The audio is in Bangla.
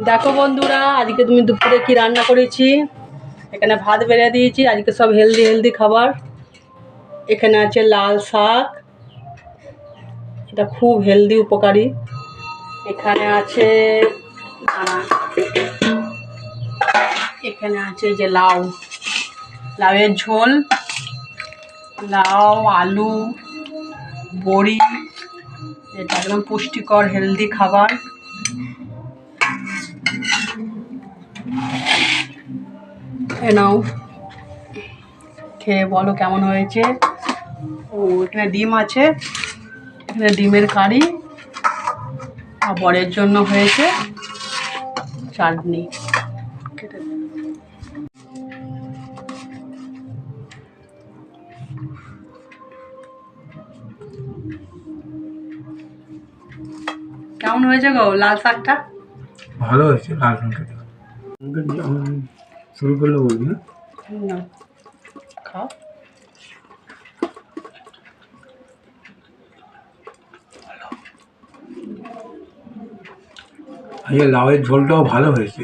দেখো বন্ধুরা, আজকে তুমি দুপুরে কি রান্না করেছি। এখানে ভাত বেড়ে দিয়েছি, আজকে সব হেলদি হেলদি খাবার। এখানে আছে লাল শাক, এটা খুব হেলদি উপকারী। এখানে আছে এখানে আছে এই যে লাউ, লাউয়ের ঝোল, লাউ, আলু, বড়ি। এটা একদম পুষ্টিকর হেলদি খাবার। এ নাও, খেয়ে বলো কেমন হয়েছে। ও এখানে ডিম আছে, এখানে ডিমের কারি, আর বরের জন্য হয়েছে চাটনি। কেমন হয়েছে গো লাল শাকটা? ভালো হয়েছে। লাল লঙ্কা শুরু করলে বলবি না? না, খাও। আজকে লাউয়ের ঝোলটাও ভালো হয়েছে।